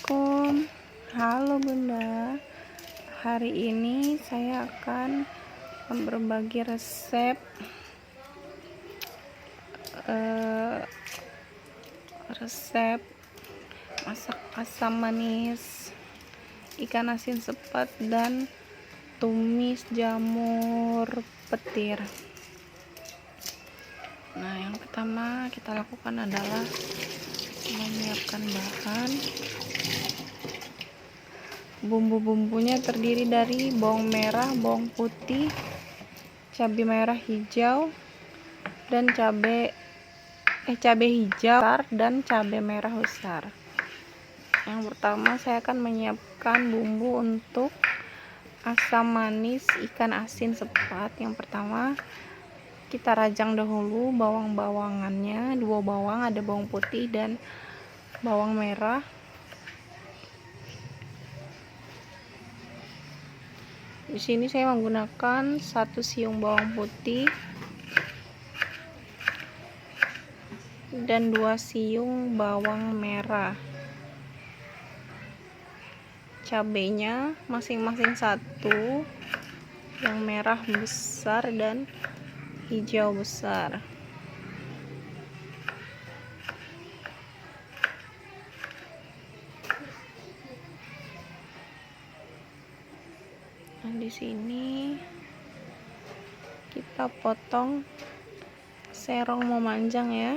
Assalamualaikum. Halo Bunda. Hari ini saya akan berbagi resep eh, resep masak asam manis ikan asin sepat dan tumis jamur petir. Nah, yang pertama kita lakukan adalah menyiapkan bahan. Bumbu-bumbunya terdiri dari bawang merah, bawang putih, cabai merah hijau, dan cabai hijau dan cabai merah besar. Yang pertama saya akan menyiapkan bumbu untuk asam manis ikan asin sepat. Yang pertama kita rajang dahulu bawang-bawangannya, 2 bawang, ada bawang putih dan bawang merah. Di sini saya menggunakan 1 siung bawang putih dan 2 siung bawang merah. Cabenya masing-masing 1, yang merah besar dan hijau besar. Nah, di sini kita potong serong memanjang ya.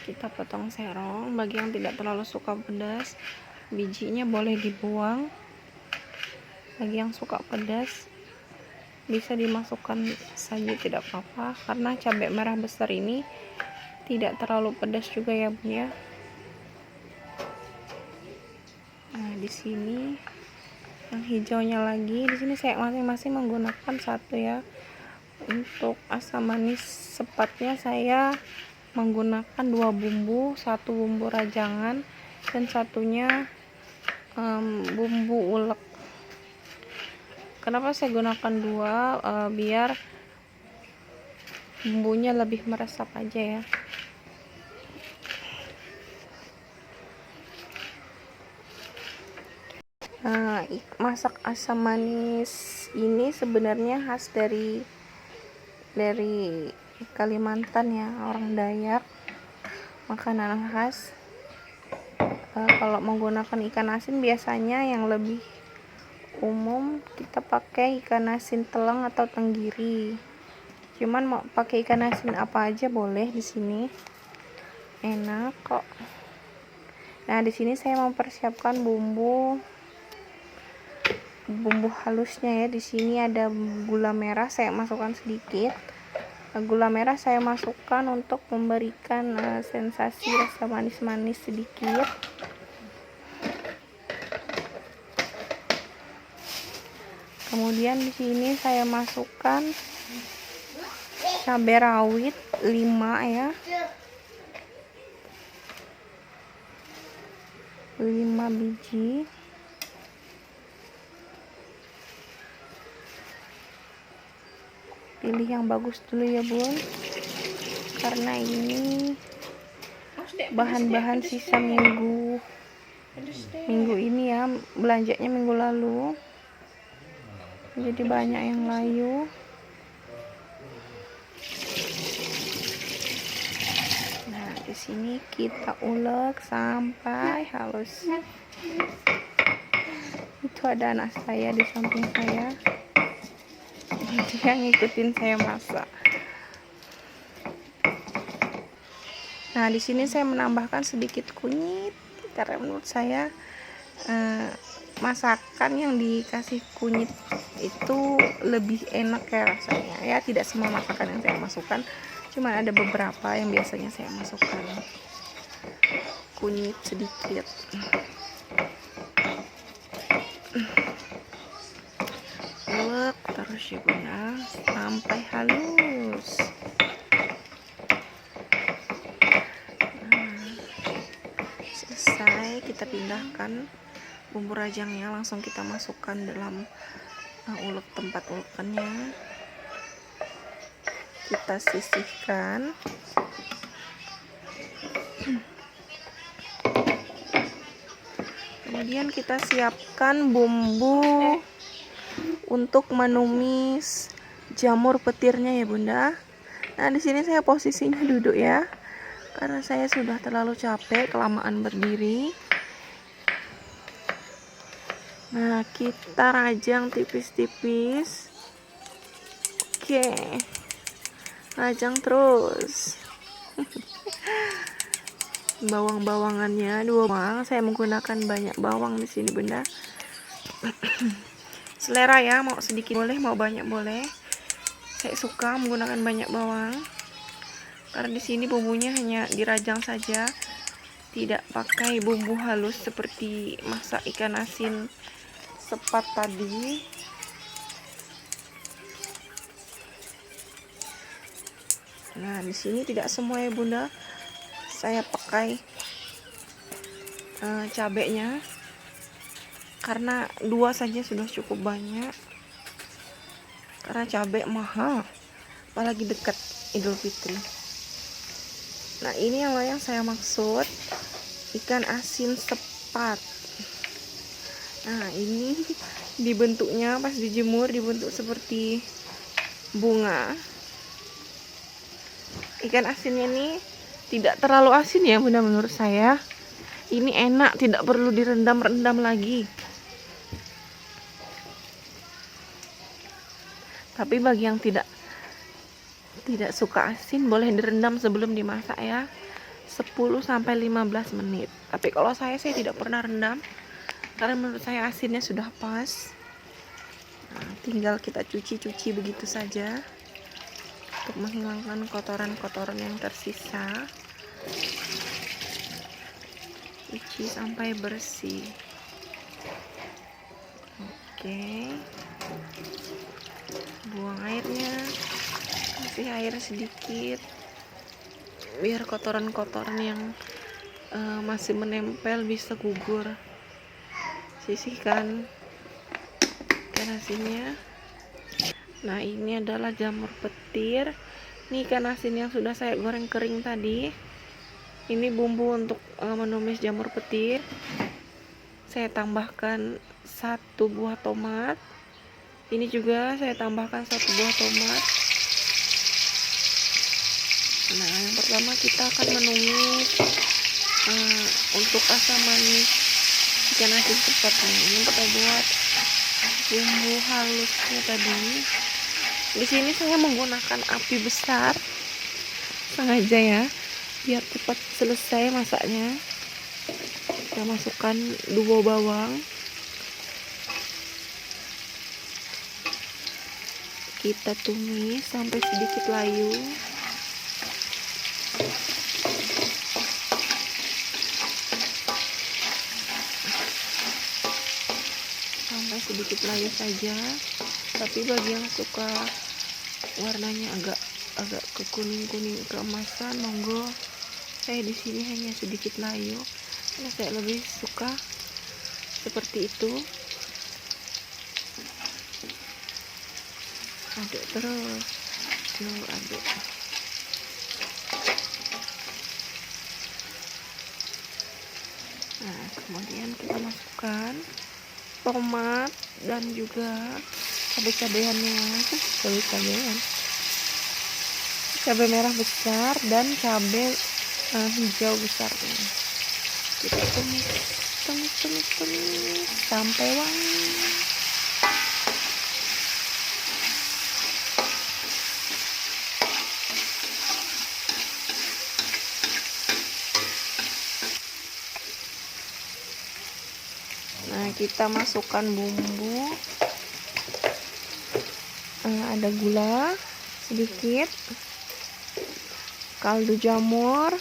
Kita potong serong. Bagi yang tidak terlalu suka pedas, bijinya boleh dibuang. Bagi yang suka pedas, bisa dimasukkan saja, tidak apa-apa, karena cabai merah besar ini tidak terlalu pedas juga ya Bun ya. Nah, di sini yang hijaunya lagi, di sini saya masing-masing menggunakan 1 ya. Untuk asam manis sepatnya saya menggunakan 2 bumbu, 1 bumbu rajangan dan satunya bumbu ulek. Kenapa saya gunakan 2? Biar bumbunya lebih meresap aja ya. Nah, masak asam manis ini sebenarnya khas dari Kalimantan ya, orang Dayak, makanan khas. Kalau menggunakan ikan asin biasanya yang lebih umum kita pakai ikan asin telang atau tenggiri. Cuman mau pakai ikan asin apa aja boleh di sini, enak kok. Nah, di sini saya mempersiapkan bumbu halusnya ya. Di sini ada gula merah, saya masukkan sedikit. Gula merah saya masukkan untuk memberikan sensasi rasa manis-manis sedikit. Kemudian di sini saya masukkan cabai rawit 5 ya. 5 biji. Pilih yang bagus dulu ya Bun, karena ini bahan-bahan sisa minggu ini ya, belanjanya minggu lalu, jadi banyak yang layu. Nah, di sini kita ulek sampai halus. Itu ada anak saya di samping saya, dia ngikutin saya masak. Nah, di sini saya menambahkan sedikit kunyit karena menurut saya masakan yang dikasih kunyit itu lebih enak ya rasanya ya. Tidak semua masakan yang saya masukkan, cuma ada beberapa yang biasanya saya masukkan kunyit sedikit. Ulek terus ya Bunda sampai halus. Selesai, kita pindahkan bumbu rajangnya, langsung kita masukkan dalam tempat ulekannya. kita sisihkan. Kemudian kita siapkan bumbu untuk menumis jamur petirnya ya Bunda. Nah, di sini saya posisinya duduk ya, karena saya sudah terlalu capek kelamaan berdiri. Nah, kita rajang tipis-tipis. Oke, rajang terus. Bawang-bawangannya 2 bawang, saya menggunakan banyak bawang di sini Bunda. Selera ya, mau sedikit boleh, mau banyak boleh. Saya suka menggunakan banyak bawang karena di sini bumbunya hanya dirajang saja, tidak pakai bumbu halus seperti masak ikan asin sepat tadi. Nah, di sini tidak semua ya Bunda, saya pakai cabenya karena 2 saja sudah cukup banyak, karena cabai mahal apalagi dekat Idul Fitri. Nah, ini yang saya maksud, ikan asin sepat. Nah, ini dibentuknya pas dijemur dibentuk seperti bunga. Ikan asinnya ini tidak terlalu asin ya Bunda, menurut saya ini enak, tidak perlu direndam-rendam lagi. Tapi bagi yang tidak suka asin boleh direndam sebelum dimasak ya, 10-15 menit. Tapi kalau saya tidak pernah rendam karena menurut saya asinnya sudah pas. Nah, tinggal kita cuci begitu saja untuk menghilangkan kotoran-kotoran yang tersisa. Cuci sampai bersih. Oke, buang airnya, kasih air sedikit biar kotoran-kotoran yang masih menempel bisa gugur. Sisihkan ikan asinnya. Nah, ini adalah jamur petir. Ini ikan asin yang sudah saya goreng kering tadi. Ini bumbu untuk menumis jamur petir. Saya tambahkan 1 buah tomat. Ini juga saya tambahkan 1 buah tomat. Nah, yang pertama kita akan menumis untuk asam manis ikan asin sepat ini. Kita buat bumbu halusnya tadi. Di sini saya menggunakan api besar sengaja ya, biar cepat selesai masaknya. Kita masukkan 2 bawang. Kita tumis sampai sedikit layu. Sampai sedikit layu saja. Tapi bagi yang suka warnanya agak ke kuning-kuning keemasan, monggo. Saya di sini hanya sedikit layu karena saya lebih suka seperti itu. Aduk terus, aduk. Nah, kemudian kita masukkan tomat dan juga cabai-cabeannya, cabai merah besar dan cabai hijau besarnya. Kita tumis sampai wangi. Nah, kita masukkan bumbu. Ada gula sedikit, kaldu jamur,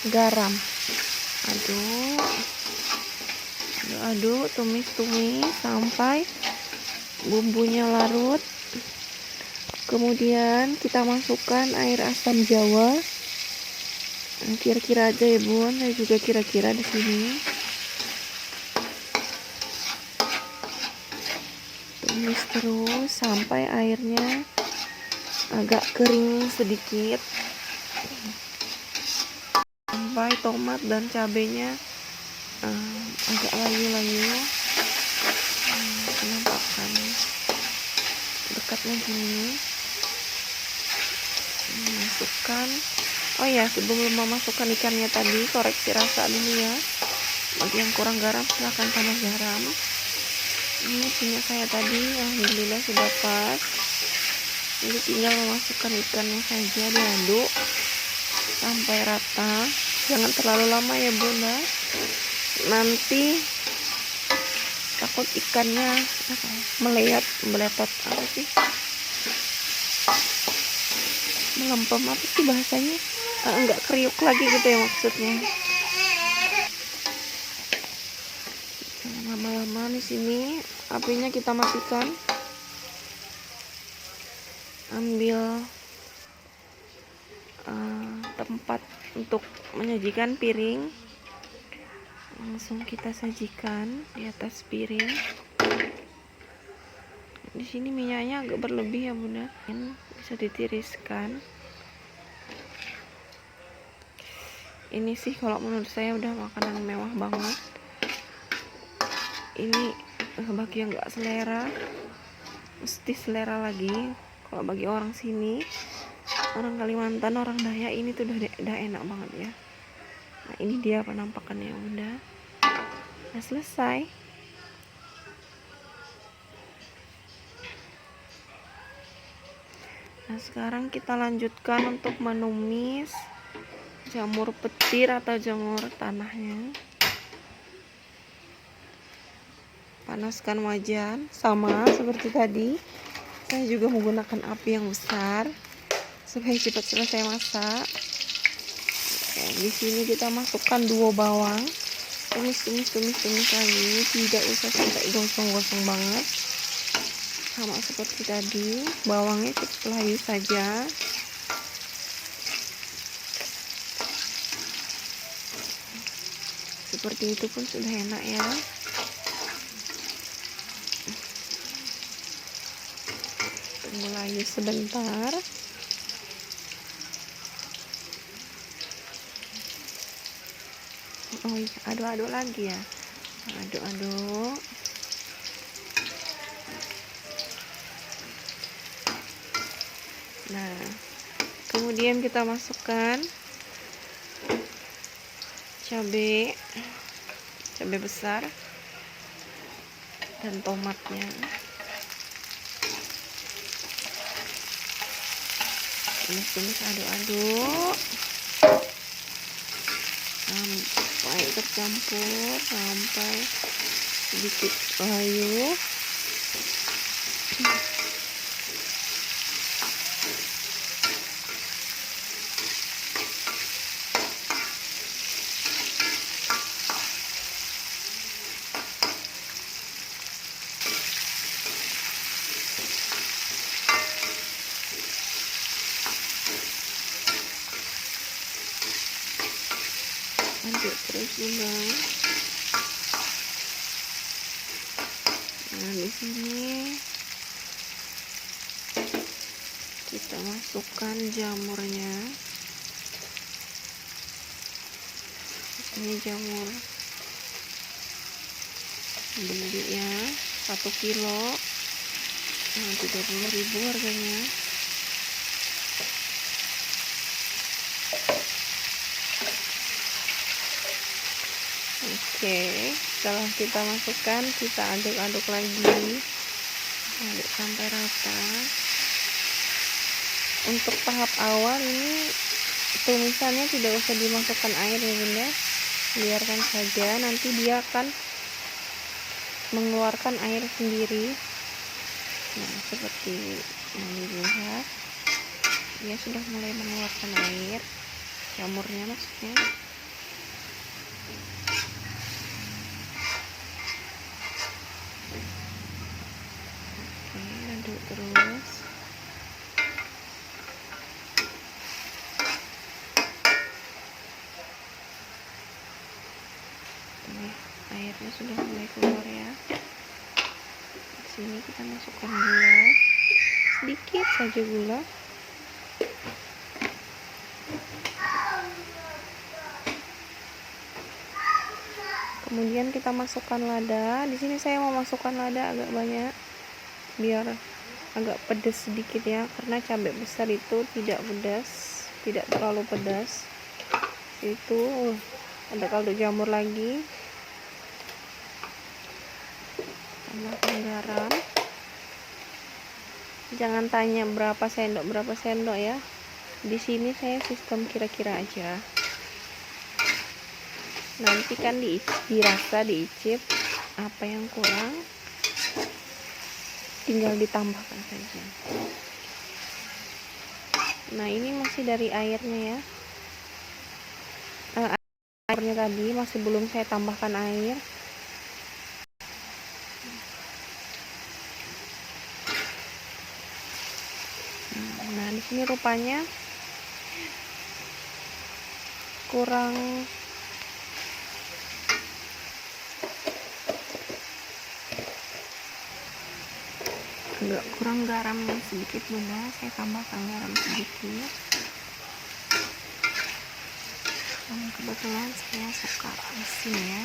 garam. Aduk, tumis sampai bumbunya larut. Kemudian kita masukkan air asam jawa. Kira-kira aja ya Bun, saya juga kira-kira di sini. tumis terus sampai airnya agak kering sedikit, sampai tomat dan cabenya agak layu-layu. Penampakan dekatnya gini. Masukkan, oh ya, sebelum memasukkan ikannya tadi koreksi rasa dulu ya. Bagi yang kurang garam silahkan tambah garam. Ini punya saya tadi alhamdulillah sudah pas. Jadi tinggal memasukkan ikannya saja, diaduk sampai rata. Jangan terlalu lama ya bunda, nanti takut ikannya meletot apa sih, melempem apa sih bahasanya, enggak kriuk lagi gitu ya maksudnya. Jangan lama-lama di sini. Apinya kita matikan. Ambil tempat untuk menyajikan piring, langsung kita sajikan di atas piring. Di sini minyaknya agak berlebih ya bunda, bisa ditiriskan. Ini sih kalau menurut saya udah makanan mewah banget. Ini bagi yang nggak selera mesti selera lagi. Kalau bagi orang sini, orang Kalimantan, orang Dayak, ini tuh udah enak banget ya. Nah ini dia penampakannya bunda. Nah selesai. Nah sekarang kita lanjutkan untuk menumis jamur petir atau jamur tanahnya. Panaskan wajan sama seperti tadi. Saya juga menggunakan api yang besar supaya cepat selesai masak. Oke, di sini kita masukkan 2 bawang. Tumis lagi, tidak usah sampai gosong-gosong banget. Sama seperti tadi, bawangnya cukup layu saja. Seperti itu pun sudah enak ya. Tunggu lagi sebentar. Oh iya, aduk-aduk lagi ya. Aduk-aduk. Nah, kemudian kita masukkan cabai besar dan tomatnya. Tumis aduk-aduk sampai tercampur, sampai sedikit layu. Aduk terus bunda. Nah di sini kita masukkan jamurnya. Ini jamur beli ya, 1 kilo, 30.000 harganya. Oke, setelah kita masukkan, kita aduk-aduk lagi, aduk sampai rata. Untuk tahap awal ini tumisannya tidak usah dimasukkan air ya bunda, biarkan saja, nanti dia akan mengeluarkan air sendiri. Nah seperti yang dilihat, dia sudah mulai mengeluarkan air, jamurnya maksudnya. Aduk terus. Ini airnya sudah mulai keluar ya. Di sini kita masukkan gula, sedikit saja gula. Kemudian kita masukkan lada. Di sini saya mau masukkan lada agak banyak biar agak pedas sedikit ya, karena cabai besar itu tidak pedas, tidak terlalu pedas. Itu ada kaldu jamur lagi. Tambahkan garam. Jangan tanya berapa sendok ya. Di sini saya sistem kira-kira aja. Nanti kan dirasa, diicip apa yang kurang, tinggal ditambahkan saja. Nah, ini masih dari airnya ya. Airnya tadi masih belum saya tambahkan air. Nah, di sini rupanya kurang agak kurang garamnya sedikit bunda, saya tambahkan garam sedikit. Kebetulan saya suka asin ya.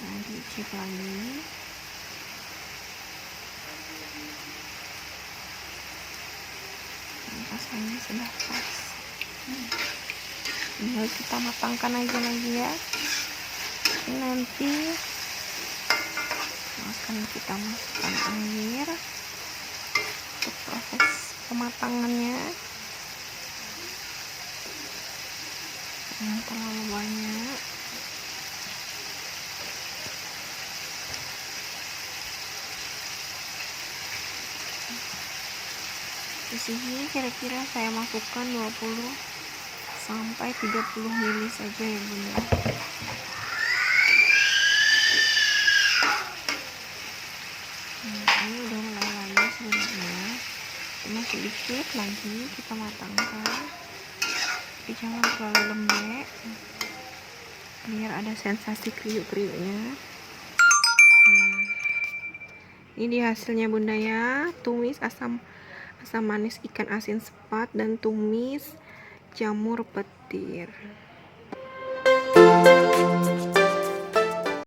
Nah, diicip lagi. Rasanya sudah pas. Tinggal kita matangkan aja lagi ya. Ini nanti akan kita masukkan air untuk proses pematangannya. Jangan terlalu banyak. Di sini kira-kira saya masukkan 20 sampai 30 ml saja ya bunda. Ini udah mulai lagi sebenarnya, cuma sedikit lagi kita matangkan, tapi jangan terlalu lembek biar ada sensasi kriuk-kriuknya. Ini hasilnya bunda ya, tumis asam manis ikan asin sepat dan tumis jamur petir.